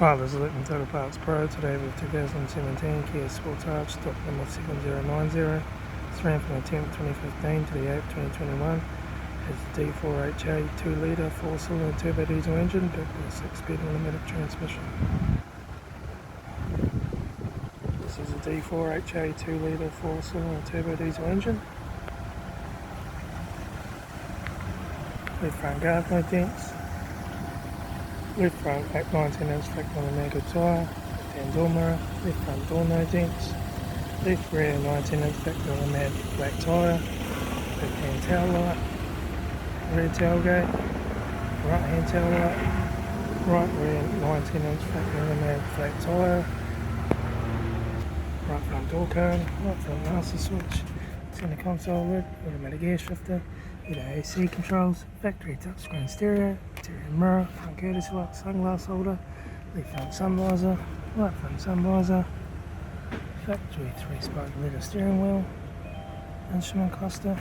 Hi, this is Litre Total Parts Pro. Today with 2017 Kia Sportage, stock number 7090. It's ran from the 10th 2015 to the 8th 2021. It's a D4HA 2-litre 4-cylinder turbo diesel engine backed with a 6-speed automatic transmission. This is a D4HA 2-litre 4-cylinder turbo diesel engine. Left front guard no dents. Left front 19-inch factory mega tyre, left-hand door mirror, left front door no dents, left rear 19-inch factory automatic black tyre, left-hand tail light, rear tailgate, right-hand tail light, right rear 19-inch factory automatic flat tyre, right front door cone, right front master switch, center console lid, automatic air shifter, either AC controls, factory touchscreen stereo, interior mirror, front courtesy lock, sunglass holder, left front sun visor, right front sun visor, factory 3-spoke leather steering wheel, instrument cluster,